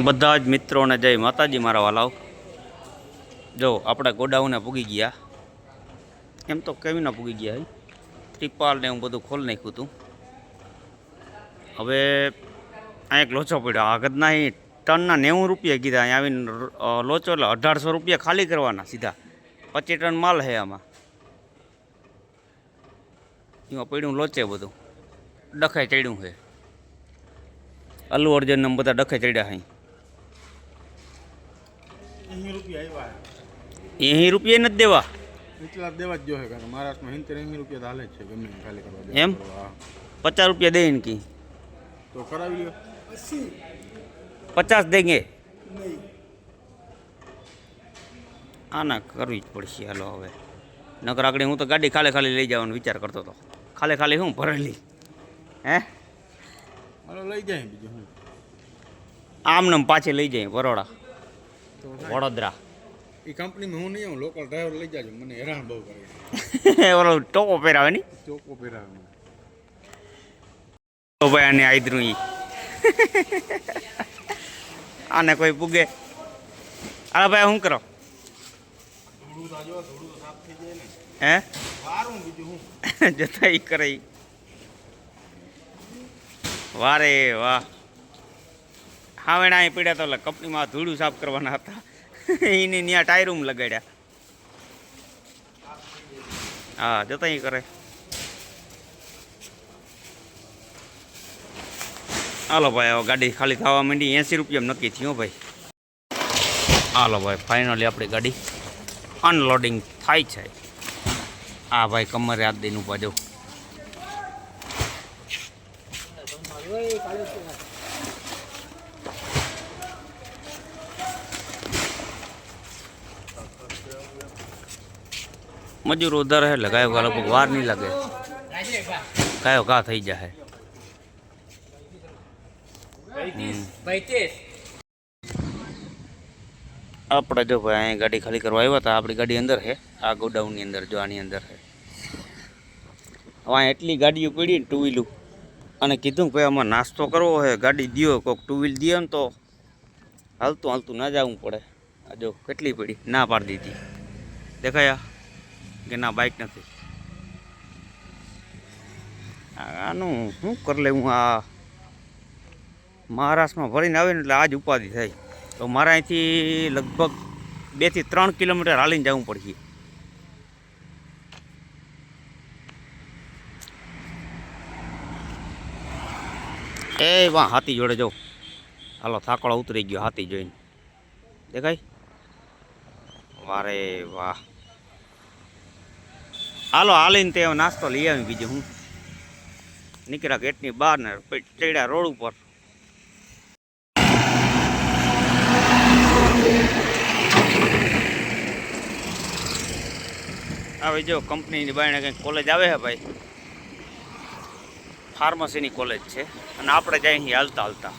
બધા જ મિત્રોને જય માતાજી મારા વાલાઓ. જો આપણે ગોડાઉને પૂગી ગયા, એમ તો કેવી ના પૂગી ગયા, ત્રિપાલ ને હું બધું ખોલી નાખ્યું હતું. હવે અહીંયા એક લોચો પડ્યો, આગળના અહીં ટનના 90 રૂપિયા કીધા. અહીંયા આવીને લોચો એટલે 1800 રૂપિયા ખાલી કરવાના સીધા. 25 ટન માલ છે આમાં. એમાં પડ્યું લોચે બધું ડખાઈ ચડ્યું છે. અલ્લુ અર્જુન ને બધા ડખે ચડ્યા છે. 80 રૂપિયા નથી દેવા, એટલા દેવા જ જોઈએ, કારણ મહારાષ્ટ્રમાં 80 રૂપિયા હાલે છે ગમે ખાલી કરવા. એમ 50 રૂપિયા દે ઇનકી તો કરાવી લ્યો. 50 દેંગે. આના કરવી જ પડશે. હાલો હવે નકર આગળ હું તો ગાડી ખાલી ખાલી લઈ જવાનો વિચાર કરતો હતો. ખાલી ખાલી શું ભરેલી હે? હાલો લઈ જાય બીજું હું. આમ ને પાછી લઈ જાય બરોડા વડોદરા. એ કંપનીમાં હું નહીં આવું, લોકલ ડ્રાઈવર લઈ જાજો, મને હેરાન બહુ કરે. ઓલો ટોપો પહેરાવે ની ચોખ્ખો પહેરાવે મને. તો ભાઈ આને આદરું ઈ આને કોઈ પૂગે. અરે ભાઈ શું કરો ધોળું તાજો, ધોળું તો સાફ થઈ જાય ને. હે વારું બીજું હું. જતા ઈ કરે ઈ. વારે વાહ. હા વેણા અહીં પીડ્યા તો એટલે કંપનીમાં ધૂળું સાફ કરવાના હતા. એની ત્યાં ટાયરૂમ લગાડ્યા. હા જતા ઈ કરે. હાલો ભાઈ હવે ગાડી ખાલી થવા માંડી. 80 રૂપિયા નક્કી થયું ભાઈ. હાલો ભાઈ ફાઇનલી આપણી ગાડી અનલોડિંગ થાય છે. આ ભાઈ કમરે હાથ દઈને ઊભા જાઉં. મજૂર ઉધાર હે એટલે ગાયો લગભગ વાર નહીં લાગે, ગાયો ઘા થઈ જાય. આપણે જો ભાઈ અહીંયા ગાડી ખાલી કરવા આવ્યા હતા. આપણી ગાડી અંદર છે, આ ગોડાઉનની અંદર. જો આની અંદર છે. હવે અહીંયા એટલી ગાડીઓ પડી ને ટુ વ્હીલું, અને કીધું ભાઈ આમાં નાસ્તો કરવો હોય, ગાડી દો, કોઈક ટુ વ્હીલ દો ને તો હાલતું હાલતું ના જવું પડે. આ જો કેટલી પડી, ના પાડી દીધી. દેખાયા કે ના બાઇક નથી. આનું શું કરી લે હું. આ મહારાષ્ટ્રમાં ભરીને આવે ને એટલે આજ ઉપાધિ થાય. તો મારે અહીંથી લગભગ 2 થી 3 કિલોમીટર હાલીને જવું પડશે. એ વાહ હાથી જોડે જો. હાલો થાકડો ઉતરી ગયો હાથી જોઈને. દેખાય વારે વાહ. હાલો હાલીને તે નાસ્તો લઈ આવી. બીજું હું નીકળ્યા ગેટની બહાર ને ચડ્યા રોડ ઉપર. હવે જો કંપનીની બાયણે કંઈક કોલેજ આવે છે ભાઈ, ફાર્મસીની કોલેજ છે. અને આપણે જાય અહીં હાલતા હાલતા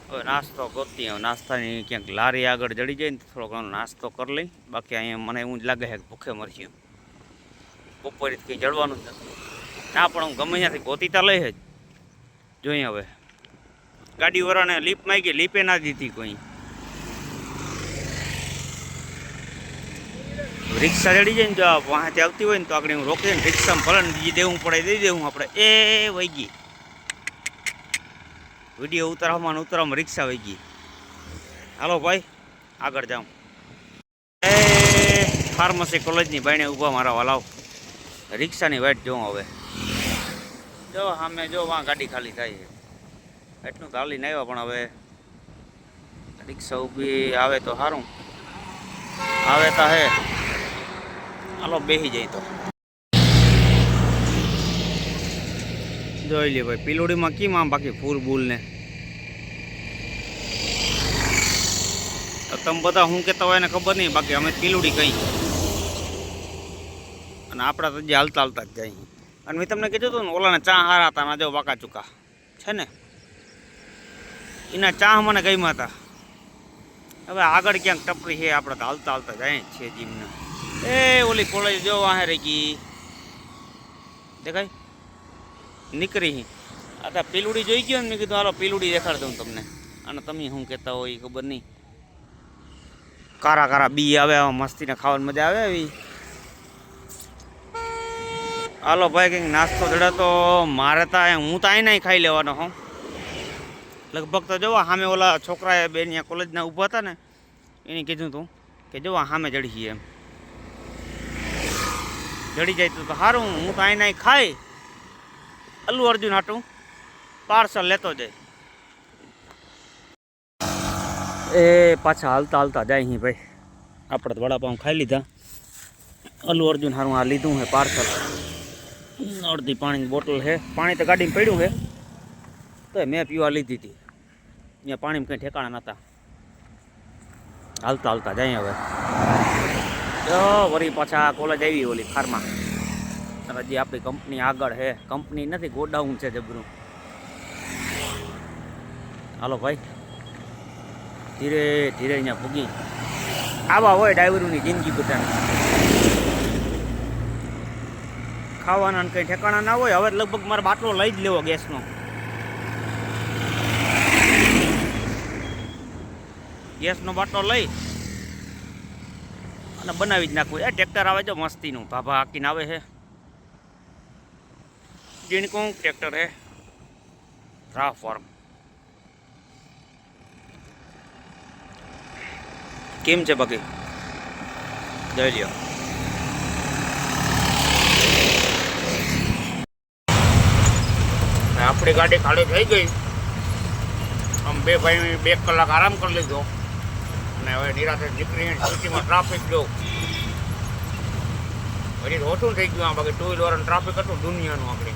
હવે નાસ્તો ગોતી. નાસ્તાની ક્યાંક લારી આગળ જડી જાય ને થોડો ઘણો નાસ્તો કરી લઈ. બાકી અહીંયા મને એવું જ લાગે છે કે ભૂખે મરશું. બપોરે કંઈ જડવાનું જ નથી. ના પણ હું ગમે ત્યાંથી ગોતીતા લઈ જ જોઈએ. હવે ગાડીવાળાને લીપ માંગી, લીપે ના દીધી કોઈ. રિક્ષા ચડી જાય ને જો વાંથી આવતી હોય ને તો આગળ હું રોકી ને રિક્ષામાં ભલે બીજી દેવું પડે દઈ દેવું આપણે. એ વહી ગઈ વિડીયો ઉતારવામાં રિક્ષા વહી ગઈ. હાલો ભાઈ આગળ જાઉં. એ ફાર્મસી કોલેજની બાયણે ઊભા મારા વાલાવ. રિક્ષાની વાટ જોઉં. હવે જો સામે જો વાં ગાડી ખાલી થાય છે. એટલું તો હાલીને આવ્યા પણ હવે રિક્ષા ઊભી આવે તો સારું. આવે તો હે. હાલો બેસી જાય તો જોઈ લે ભાઈ. પીલોડીમાં કેમ આમ બાકી ફૂલ બૂલ ને તમે બધા શું કહેતા હોય એને ખબર નહીં. બાકી અમે પીલુડી કહી અને આપણા તો જે હાલતા હાલતા જ જાય. અને મેં તમને કીધું હતું ને ઓલાને ચા હારા હતા. ના જો બાકા ચૂકા છે ને, એના ચા મને ગમ્યા હતા. હવે આગળ ક્યાંક ટપરી છે, આપણે તો હાલતા હાલતા જાય છે જીમને. એ ઓલી કોલેજ જો વાહે રહી ગઈ. દેખાય નીકળી. આ તો પીલુડી જોઈ ગયો ને, મેં કીધું હાલો પીલુડી દેખાડ દઉં તમને. અને તમે શું કહેતા હોય એ ખબર નહીં. કારા કારા બી આવે, આવા મસ્તીને ખાવાની મજા આવે એવી. હાલો ભાઈ, કંઈક નાસ્તો જડે તો મારે તો હું તો અહીં ખાઈ લેવાનો હોં. લગભગ તો જોવા સામે ઓલા છોકરાએ બેન ત્યાં કોલેજના ઊભા હતા ને, એને કીધું તું કે જોવા સામે જડીએ એમ. જડી જાય તો સારું. હું તો અહીં ખાઈ અલ્લુ અર્જુન હાટું પાર્સલ લેતો જાય. એ પાછા હાલતા હાલતા જાય અહીં ભાઈ. આપણે તો વડાપાઉં ખાઈ લીધા. અલ્લુ અર્જુન હારું આ લીધું છે પાર્સલ. અડધી પાણીની બોટલ છે. પાણી તો ગાડીમાં પડ્યું છે તો મેં પીવા લીધી હતી. અહીંયા પાણીમાં કંઈ ઠેકાણા નહોતા. હાલતા હાલતા જાય હવે. વળી પાછા કોલેજ આવી ઓલી ફાર્મા. હજી આપણી કંપની આગળ છે. કંપની નથી, ગોડાઉન છે જબરું. હાલો ભાઈ, ધીરે ધીરે અહીંયા ભૂગી. આવા હોય ડ્રાઈવરોની જિંદગી બધાની. ખાવાના કંઈ ઠેકાણા ના હોય. હવે લગભગ મારે બાટલો લઈ જ લેવો ગેસનો. ગેસનો બાટલો લઈ અને બનાવી જ નાખવું. એ ટ્રેક્ટર આવે છે મસ્તીનું, ભાભા હાકીને આવે છે. જીણકું ટ્રેક્ટર હે, રા ફાર્મ. કેમ છે બાકી? જોઈ લ્યો. આપણી ગાડી ખાલી થઈ ગઈ. આમ બે ભાઈ 2 કલાક આરામ કરી લીધો અને હવે નિરાતે નીકળીને સિટીમાં ટ્રાફિક જો હજી ઓછું થઈ ગયું. બાકી 2 વ્હીલર ટ્રાફિક હતું દુનિયાનું. આપણે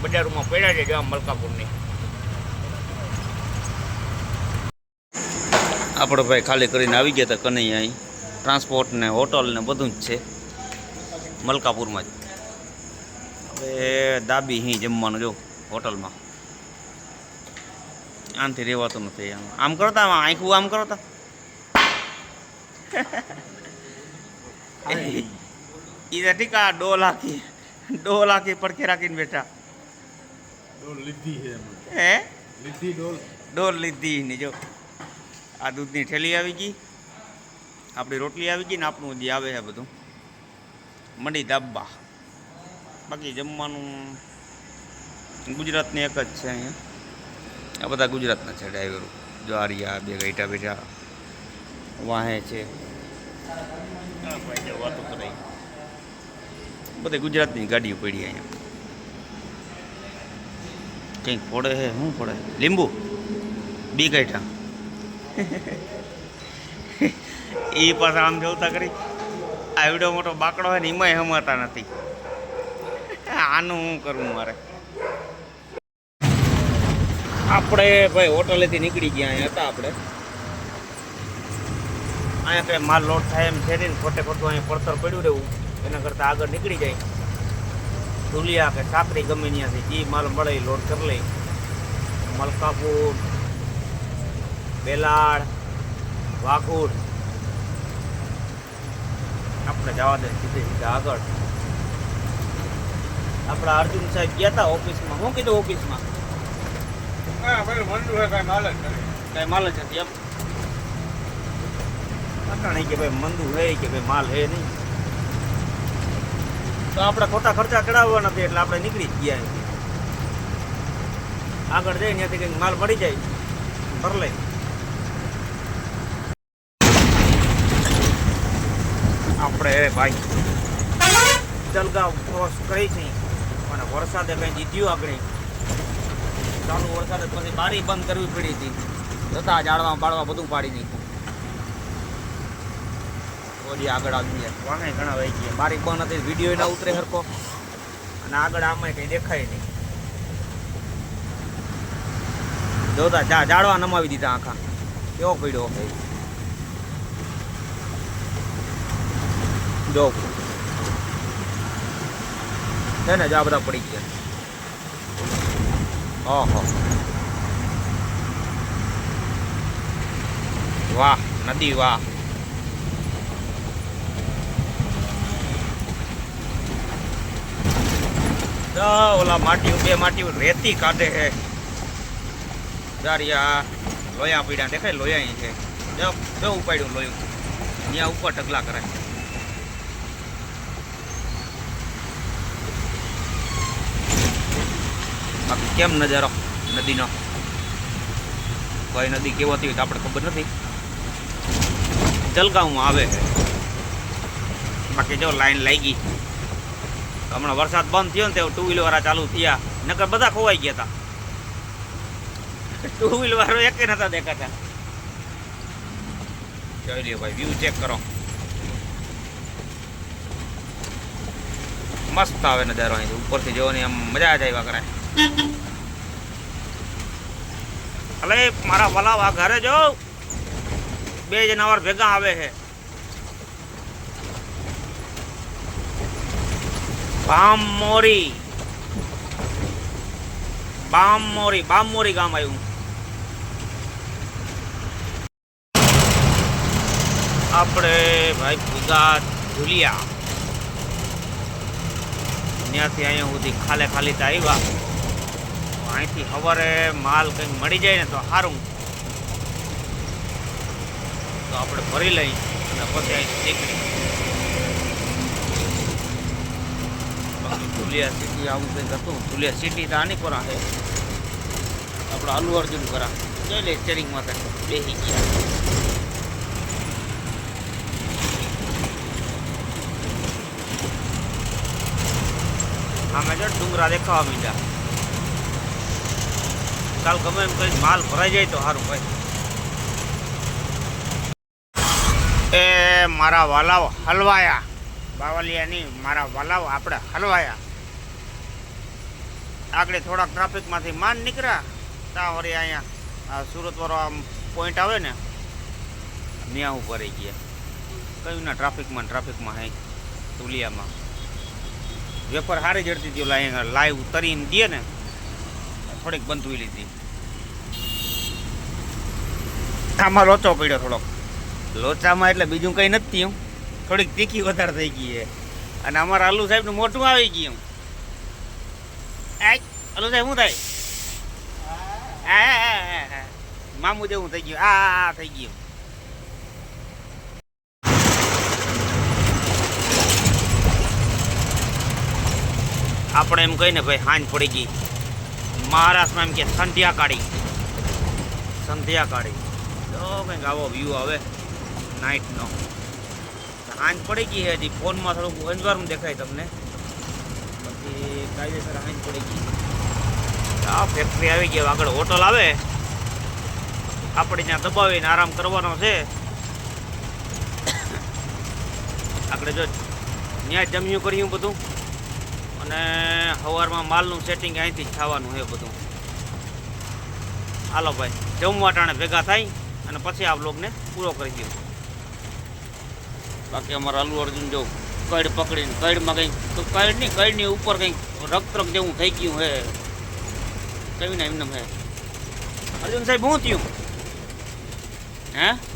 બજારમાં પડ્યા છે જેવા મલકાપુરની. આપણે ભાઈ ખાલી કરીને આવી ગયા હતા કનૈયા. અહીં ટ્રાન્સપોર્ટ ને હોટલ ને બધું જ છે મલકાપુરમાં જ. હવે દાબી અહીં જમવાનું જો હોટલમાં. આમથી રહેવાતું નથી. આમ કરતા આખું આમ કરતા એ તો ઠીક. આ ડોલ આખી પડખે રાખીને બેઠા. ડોલ લીધી છે હે? લીધી ડોલ લીધી ને જો આ દૂધની થેલી આવી ગઈ, આપણી રોટલી આવી ગઈ ને આપણું જે આવે છે બધું મંડી દાબા. બાકી જમવાનું ગુજરાતની એક જ છે અહીંયા. આ બધા ગુજરાતના છે ડ્રાઈવરો. જો આરિયા બે ગઈટા બેઠા વાહે છે. વાતો કરાઈ. બધે ગુજરાતની ગાડીઓ પડી અહીંયા. કંઈક ફોડે છે. શું ફોડે? લીંબુ બી ગઈઠા. એ પાછા આમ જોતા કરી. આ એવડો મોટો બાકડો હોય ને એમાંય હમાતા નથી. આનું શું કરવું મારે? આપણે ભાઈ હોટલેથી નીકળી ગયા. અહીંયા હતા આપણે. અહીંયા કંઈ માલ લોડ થાય એમ છે ને, ખોટે ખોટું અહીંયા પડતર પડ્યું રહેવું એના કરતાં આગળ નીકળી જાય. ધુલિયા કે સાકરી ગમે ત્યાંથી જે માલ મળે એ લોડ કરી લઈ. મલકાપુર, બેલાડ, વાઘોડ આપણે જવા દે સીધે સીધા આગળ. આપણા અર્જુન સાહેબ ગયા હતા ઓફિસમાં. શું કીધું ઓફિસમાં? હા ભાઈ મંડુ હે કાંઈ માલ જ કરે. કઈ માલ જ હતી એમ. નહીં કે ભાઈ મંદુ હે કે ભાઈ માલ હે નહીં. તો આપણે ખોટા ખર્ચા ચડાવવા નથી એટલે આપણે નીકળી જ ગયા. આગળ જઈને ત્યાંથી કંઈક માલ મળી જાય ભર લઈ. આપણે ભાઈ જલગાંવ ક્રોસ કરી છે અને વરસાદે કંઈ જીત્યું આગળ. ચાલુ વરસાદે પછી બારી બંધ કરવી પડી હતી. જતા જાળવા બાળવા બધું પાડી નાખ્યું. ઓલી આગળ આવી ગયા. વાહે ઘણા વહી ગયા. બારી બંધ હતી, વિડીયો ના ઉતરે હરકો અને આગળ આમાં કંઈ દેખાય નહીં. જોતા જાળવા નમાવી દીધા આખા. કેવો પડ્યો ભાઈ જો છે ને. આ બધા પડી ગયા. ઓહો વાહ નદી વાહ. તો ઓલા માટી બે માટી રેતી કાઢે છે દારિયા લોયા પીડા દેખાય લોયા અહીં છે બે ઉપાડ્યું લોયું ત્યાં ઉપર ઢગલા કરે બાકી કેમ નજારો નદીનો કઈ નદી કેવતી હોય તો આપણે ખબર નથી જલગાંવમાં આવે છે બાકી જો લાઈન લાગી હમણાં વરસાદ બંધ થયો ને તે ટુ વ્હીલર વાળા ચાલુ થયા નકર બધા ખોવાઈ ગયા હતા ટુ વ્હીલર વાળો એક નતા દેખાતા જોઈ લ્યો ભાઈ વ્યૂ ચેક કરો મસ્ત આવે નજારો અહીં ઉપરથી જોવાની આમ મજા જ આવ્યા કરે અલે મારા વલાવ આ ઘરે જો બે જનાવર ભેગા આવે છે બામમોરી ગામ આવ્યું આપણે ભાઈ ભૂગા ઝુલિયા ત્યાંથી અહીંયા સુધી ખાલી તો આવ્યા અહીંથી સવારે માલ કંઈક મળી જાય ને તો સારું તો આપણે ભરી લઈ અને પછી અહીંથી નીકળી ઝુલિયા સિટી આવું કંઈક હતું ઝુલિયા સિટી તો આની પર છે આપણે અલ્લુ અર્જુન કરા જઈ લે સ્ટેરિંગમાં બેસી ગયા આમે જો ડુંગરા દેખાવા માંડ્યા કાલ ગમે એમ કરી માલ ભરાઈ જાય તો સારું ભાઈ એ મારા વાલાવ હલવાયા બાવલિયા નહીં મારા વાલાવ આપણે હલવાયા આગળ થોડાક ટ્રાફિકમાંથી માન નીકળ્યા ત્યાં વળી અહીંયા સુરતવાળો આમ પોઈન્ટ આવે ને ત્યાં ઉપર રહી ગયા કયું ના ટ્રાફિકમાં હે તુલિયામાં વેપર સારી જડતી હતી લાઈવ તરીને દે ને થોડીક બંધવી લીધી આમાં લોચો પડ્યો થોડોક લોચામાં એટલે બીજું કંઈ નથી થયું થોડીક તીખી વધારે થઈ ગઈ છે અને અમારા અલ્લુ સાહેબનું મોટું આવી ગયું અલ્લુ સાહેબ શું થાય મામું જેવું થઈ ગયું આ થઈ ગયું આપણે એમ કહીને ભાઈ હાંજ પડી ગઈ મહારાષ્ટ્રમાં એમ કે સંધ્યાકાળી તો કંઈક આવો વ્યૂ આવે નાઇટનો હાંજ પડી ગઈ છે હજી ફોનમાં થોડુંક અંજવારું દેખાય તમને પછી કાયદેસર હાંજ પડી ગઈ આ ફેક્ટરી આવી ગઈ આગળ હોટલ આવે આપણે ત્યાં દબાવીને આરામ કરવાનો છે આપણે જો ત્યાં જમ્યું કર્યું બધું અને સવારમાં માલનું સેટિંગ અહીંથી જ થવાનું છે બધું હાલો ભાઈ જમવા ટાણે ભેગા થાય અને પછી આ બ્લોગને પૂરો કરી દઉં બાકી અમારા અલ્લુ અર્જુન જો કઈડ પકડીને કઈડમાં કંઈક કઈડની ઉપર કંઈક રક્ત જેવું થઈ ગયું હે કયું ને એમને હે અર્જુન સાહેબ શું થયું હે